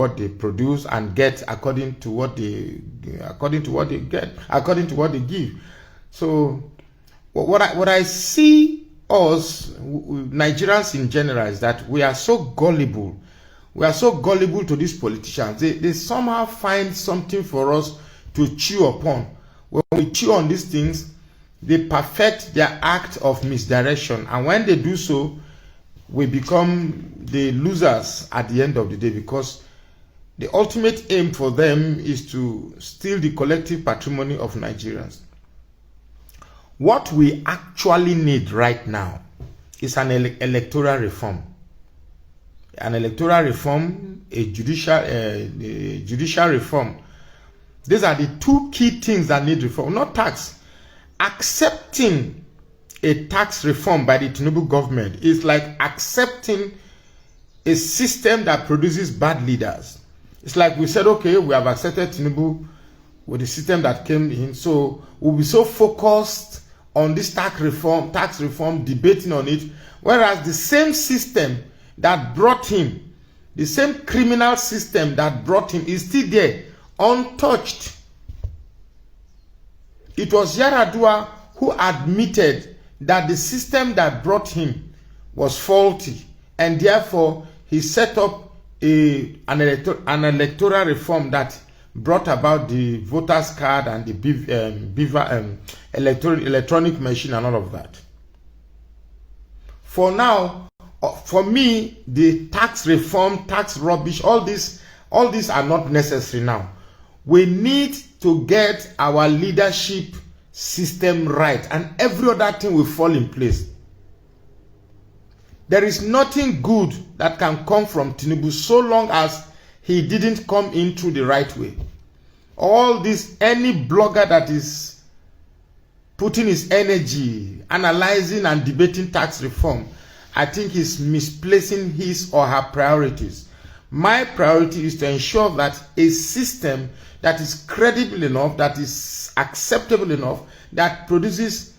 what they produce and get according to what they give. So what I see us Nigerians in general is that we are so gullible. We are so gullible to these politicians. They somehow find something for us to chew upon. When we chew on these things, they perfect their act of misdirection, and when they do so, we become the losers at the end of the day, because the ultimate aim for them is to steal the collective patrimony of Nigerians. What we actually need right now is an electoral reform. An electoral reform, a judicial reform. These are the two key things that need reform, not tax. Accepting a tax reform by the Tinubu government is like accepting a system that produces bad leaders. It's like we said, okay, we have accepted Tinubu with the system that came in, so we'll be so focused on this tax reform, debating on it, whereas the same system that brought him, the same criminal system that brought him is still there, untouched. It was Yar'Adua who admitted that the system that brought him was faulty, and therefore he set up an electoral reform that brought about the voters card and the electronic machine and all of that. For now, for me, the tax reform, tax rubbish, all these are not necessary now. We need to get our leadership system right, and every other thing will fall in place. There is nothing good that can come from Tinubu so long as he didn't come in through the right way. All this, any blogger that is putting his energy analyzing and debating tax reform, I think he's misplacing his or her priorities. My priority is to ensure that a system that is credible enough, that is acceptable enough, that produces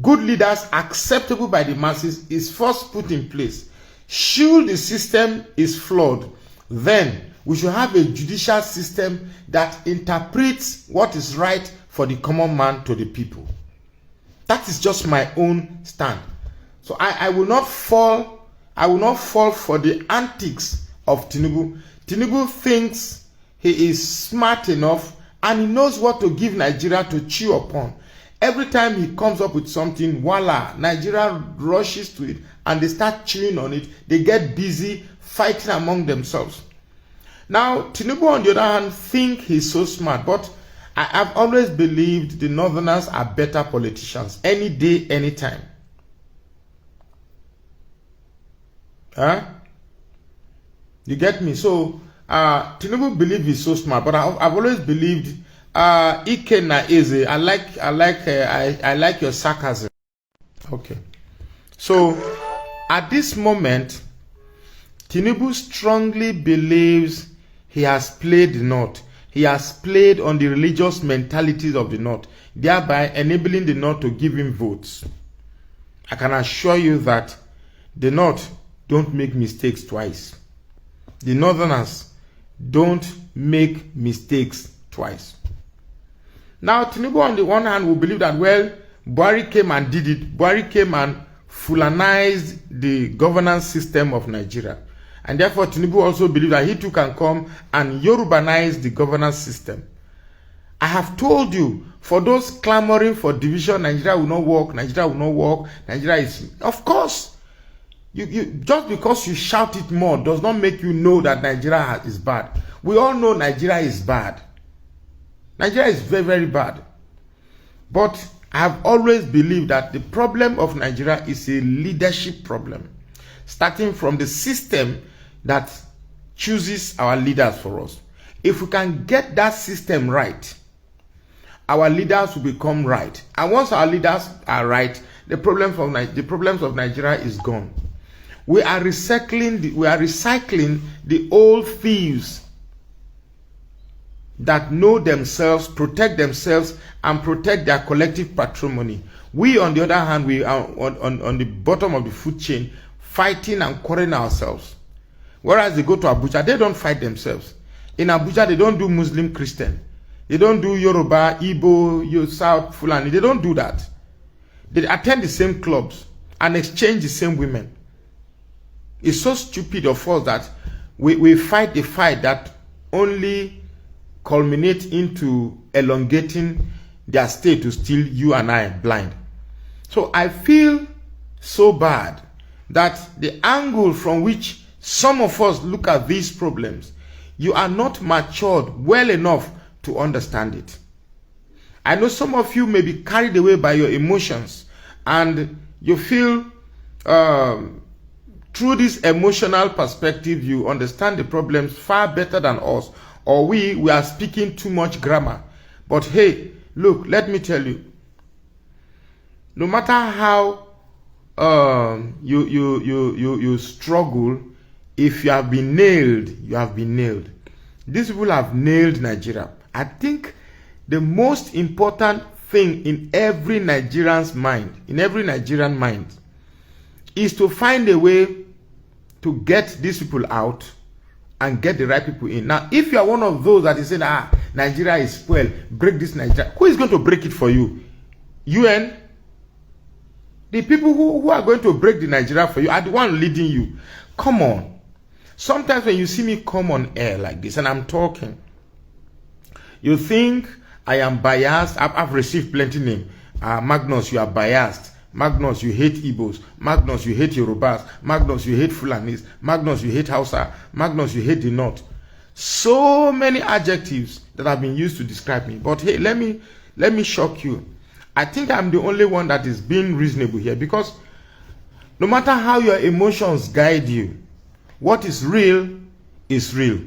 good leaders acceptable by the masses is first put in place. Should the system is flawed, then we should have a judicial system that interprets what is right for the common man to the people. That is just my own stand. So I will not fall for the antics of Tinubu. Tinubu thinks he is smart enough and he knows what to give Nigeria to chew upon. Every time he comes up with something, voila, Nigeria rushes to it and they start chewing on it. They get busy fighting among themselves. Now, Tinubu, on the other hand, think he's so smart, but I've always believed the Northerners are better politicians, any day, anytime. You get me? So, Tinubu believes he's so smart, but I've always believed Ike na Eze. I like your sarcasm. Okay. So, at this moment, Tinubu strongly believes he has played the North. He has played on the religious mentalities of the North, thereby enabling the North to give him votes. I can assure you that the North don't make mistakes twice. The Northerners don't make mistakes twice. Now, Tinubu on the one hand will believe that, well, Buhari came and did it. Buhari came and Fulanized the governance system of Nigeria. And therefore, Tinubu also believes that he too can come and Yorubanize the governance system. I have told you, for those clamoring for division, Nigeria will not work, Nigeria will not work, Nigeria is... Of course, just because you shout it more does not make you know that Nigeria is bad. We all know Nigeria is bad. Nigeria is very, very bad. But I have always believed that the problem of Nigeria is a leadership problem, starting from the system that chooses our leaders for us. If we can get that system right, our leaders will become right. And once our leaders are right, the problems of Nigeria is gone. We are recycling the old thieves that know themselves, protect themselves, and protect their collective patrimony. We, on the other hand, we are on the bottom of the food chain, fighting and quarreling ourselves. Whereas they go to Abuja, they don't fight themselves. In Abuja, they don't do Muslim Christian. They don't do Yoruba, Igbo, South, Fulani. They don't do that. They attend the same clubs and exchange the same women. It's so stupid of us that we fight the fight that only culminates into elongating their state to steal you and I blind. So I feel so bad that the angle from which some of us look at these problems, you are not matured well enough to understand it. I know some of you may be carried away by your emotions and you feel through this emotional perspective you understand the problems far better than us, or we are speaking too much grammar. But hey, look, let me tell you, no matter how you struggle, if you have been nailed, you have been nailed. These people have nailed Nigeria. I think the most important thing in every Nigerian's mind, is to find a way to get these people out and get the right people in. Now, if you are one of those that is saying, Nigeria is spoiled, break this Nigeria, who is going to break it for you? UN? The people who are going to break the Nigeria for you are the one leading you. Come on. Sometimes when you see me come on air like this and I'm talking, you think I am biased. I've received plenty names. Magnus, you are biased. Magnus, you hate Igbos. Magnus, you hate Yorubas. Magnus, you hate Fulanis. Magnus, you hate Hausa. Magnus, you hate the North. So many adjectives that have been used to describe me. But hey, let me shock you. I think I'm the only one that is being reasonable here, because no matter how your emotions guide you, what is real is real.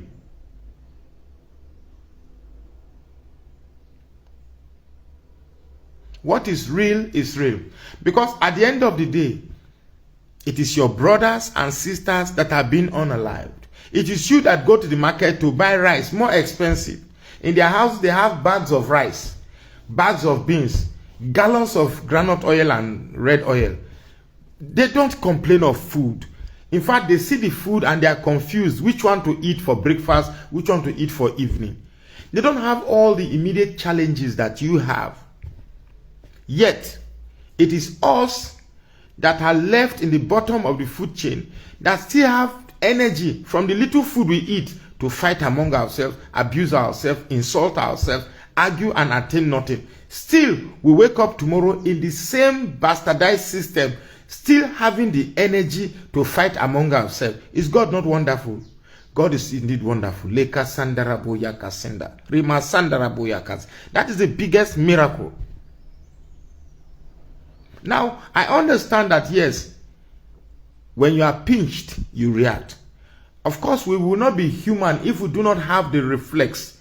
What is real is real. Because at the end of the day, it is your brothers and sisters that are being unalived. It is you that go to the market to buy rice, more expensive. In their house, they have bags of rice, bags of beans, gallons of groundnut oil and red oil. They don't complain of food. In fact, they see the food and they are confused which one to eat for breakfast, which one to eat for evening. They don't have all the immediate challenges that you have. Yet, it is us that are left in the bottom of the food chain that still have energy from the little food we eat to fight among ourselves, abuse ourselves, insult ourselves, argue and attain nothing. Still, we wake up tomorrow in the same bastardized system, still having the energy to fight among ourselves. Is God not wonderful? God is indeed wonderful. That is the biggest miracle. Now, I understand that, yes, when you are pinched, you react. Of course, we will not be human if we do not have the reflex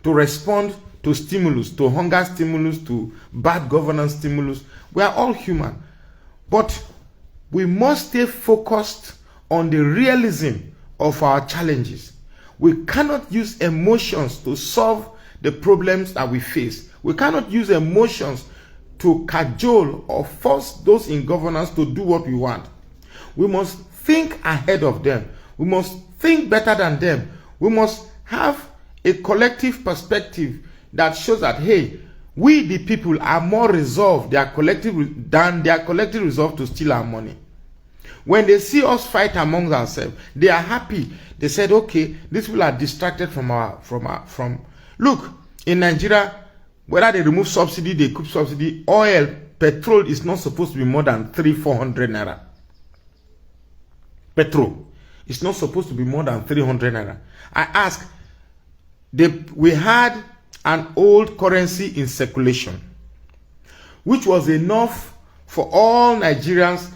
to respond to stimulus, to hunger stimulus, to bad governance stimulus. We are all human. But we must stay focused on the realism of our challenges. We cannot use emotions to solve the problems that we face. We cannot use emotions to cajole or force those in governance to do what we want. We must think ahead of them. We must think better than them. We must have a collective perspective that shows that, hey, we the people are more resolved than their collective resolve to steal our money. When they see us fight among ourselves, they are happy. They said, okay, these people are distracted from. Look, in Nigeria, whether they remove subsidy, they keep subsidy, oil, petrol is not supposed to be more than 300-400 naira. Petrol is not supposed to be more than 300 naira. I ask, we had an old currency in circulation, which was enough for all Nigerians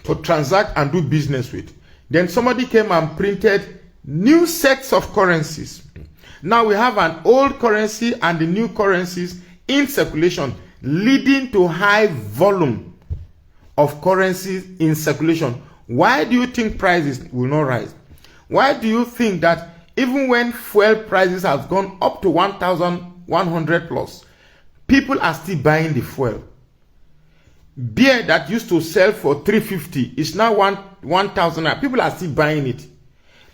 to transact and do business with. Then somebody came and printed new sets of currencies. Now we have an old currency and the new currencies in circulation, leading to high volume of currencies in circulation. Why do you think prices will not rise? Why do you think that even when fuel prices have gone up to 1,100 plus, people are still buying the fuel? Beer that used to sell for 350 is now 1,000. People are still buying it.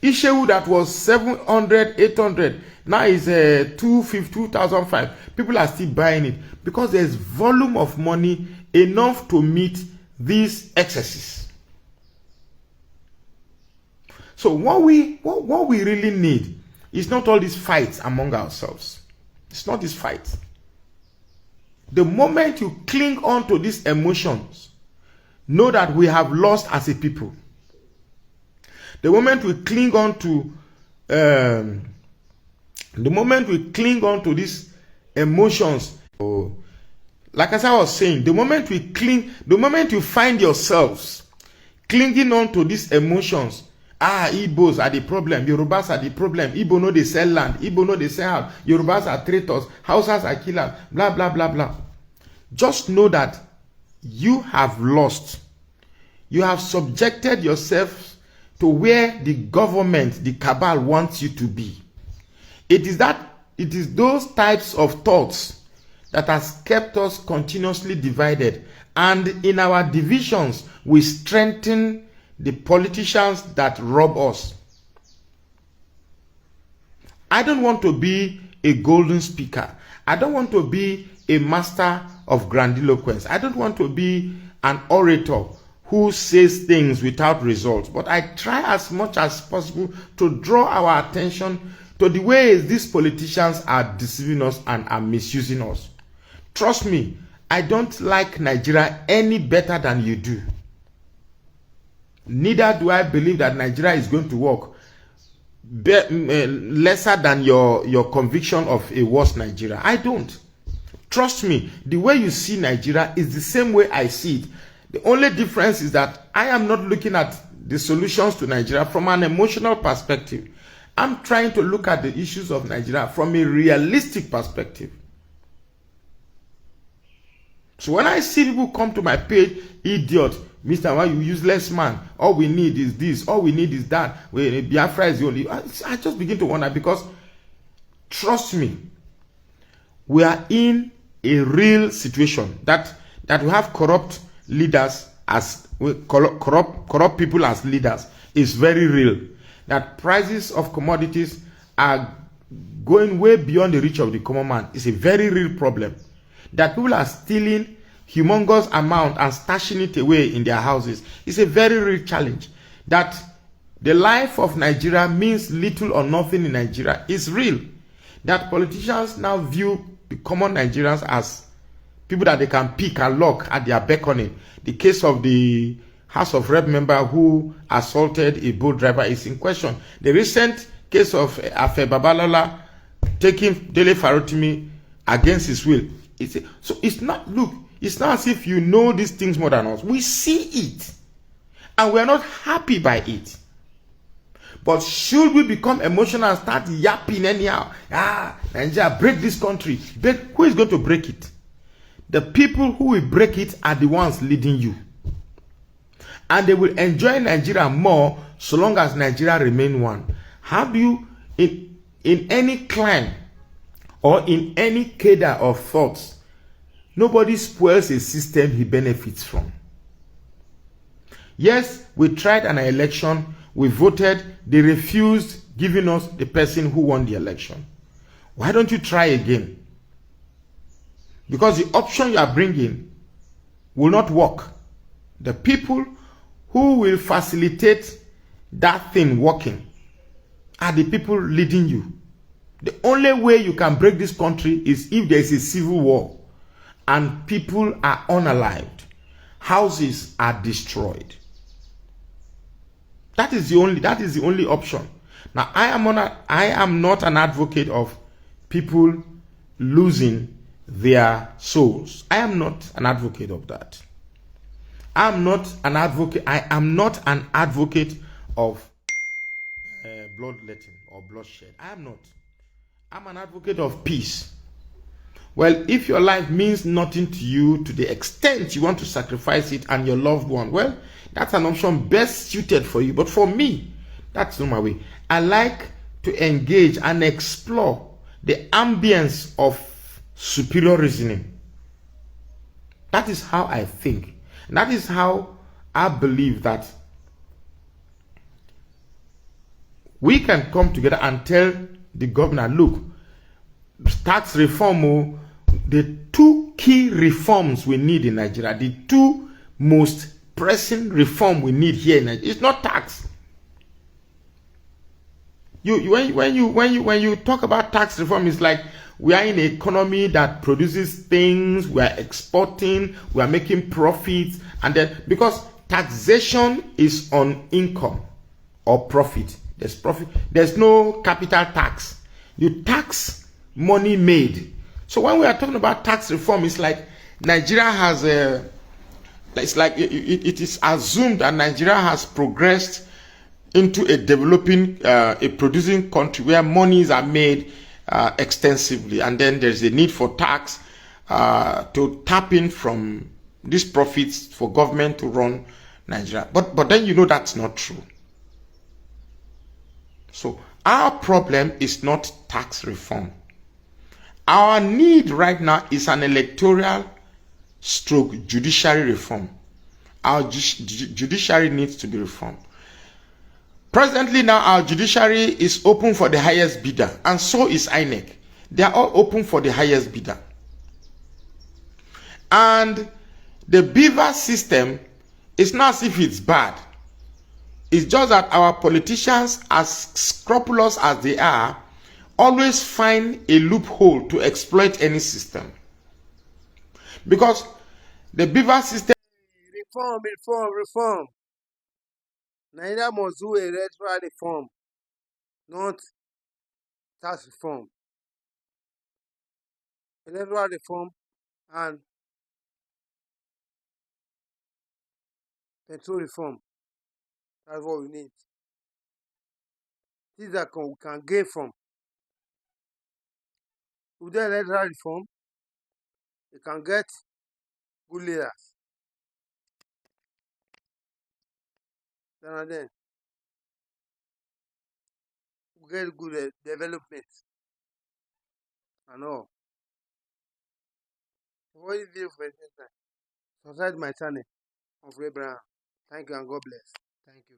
Ishewu that was 700, 800, now is 250, 2005. People are still buying it because there's volume of money enough to meet these excesses. So what we really need is not all these fights among ourselves. It's not this fight. The moment you cling on to these emotions, know that we have lost as a people. The moment we cling on to these emotions, like as I was saying, the moment you find yourselves clinging on to these emotions, Igbos are the problem, Yorubas are the problem, Igbo know they sell land, Igbo know they sell house, Yorubas are traitors, Hausas are killers, blah, blah, blah, blah. Just know that you have lost. You have subjected yourself to where the government, the cabal wants you to be. It is those types of thoughts that has kept us continuously divided. And in our divisions, we strengthen the politicians that rob us. I don't want to be a golden speaker. I don't want to be a master of grandiloquence. I don't want to be an orator who says things without results. But I try as much as possible to draw our attention to the ways these politicians are deceiving us and are misusing us. Trust me, I don't like Nigeria any better than you do. Neither do I believe that Nigeria is going to work lesser than your conviction of a worse Nigeria. I don't. Trust me, the way you see Nigeria is the same way I see it. The only difference is that I am not looking at the solutions to Nigeria from an emotional perspective. I'm trying to look at the issues of Nigeria from a realistic perspective. So when I see people come to my page, idiot, Mr. Why you useless man, all we need is this, all we need is that, Biafra is the only, I just begin to wonder, because trust me, we are in a real situation that we have corrupt leaders as corrupt people as leaders is very real. That prices of commodities are going way beyond the reach of the common man is a very real problem. That people are stealing humongous amount and stashing it away in their houses is a very real challenge. That the life of Nigeria means little or nothing in Nigeria is real. That politicians now view the common Nigerians as people that they can pick and lock at their beckoning. The case of the House of Rep member who assaulted a boat driver is in question. The recent case of Afe Babalola taking Dele Farotimi against his will. So it's not, look, it's not as if you know these things more than us. We see it. And we are not happy by it. But should we become emotional and start yapping anyhow? Nigeria, break this country. Who is going to break it? The people who will break it are the ones leading you. And they will enjoy Nigeria more so long as Nigeria remain one. How do you, in any clan or in any cadre of thoughts, nobody spoils a system he benefits from. Yes, we tried an election, we voted, they refused giving us the person who won the election. Why don't you try again? Because the option you are bringing will not work. The people who will facilitate that thing working are the people leading you. The only way you can break this country is if there is a civil war and people are unalived. Houses are destroyed. That is the only option. Now, I am not an advocate of people losing their souls. I am not an advocate of that. I am not an advocate of bloodletting or bloodshed. I am not. I'm an advocate of peace. Well, if your life means nothing to you to the extent you want to sacrifice it and your loved one, well, that's an option best suited for you. But for me, that's not my way. I like to engage and explore the ambience of superior reasoning. That is how I think. And that is how I believe that we can come together and tell the governor, look, tax reform, the two key reforms we need in Nigeria, the two most pressing reform we need here in Nigeria, it's not tax. When you talk about tax reform, it's like we are in an economy that produces things, we are exporting, we are making profits, and then because taxation is on income or profit, there's no capital tax. You tax money made. So when we are talking about tax reform, it's like Nigeria has a, it's like it is assumed that Nigeria has progressed into a developing, a producing country where monies are made extensively, and then there's a need for tax to tap in from these profits for government to run Nigeria. But then you know that's not true. So our problem is not tax reform. Our need right now is an electoral stroke judiciary reform. Our judiciary needs to be reformed. Presently now, our judiciary is open for the highest bidder, and so is INEC. They are all open for the highest bidder. And the beaver system is not as if it's bad. It's just that our politicians, as scrupulous as they are, always find a loophole to exploit any system. Because the beaver system... Reform. Nigeria must do a electoral reform, not tax reform. Electoral reform and petrol reform. That's what we need. Things that we can gain from. With the electoral reform, we can get good leaders. Then we get good development and all. What is the for time? Subscribe my channel of Abraham. Thank you and God bless. Thank you.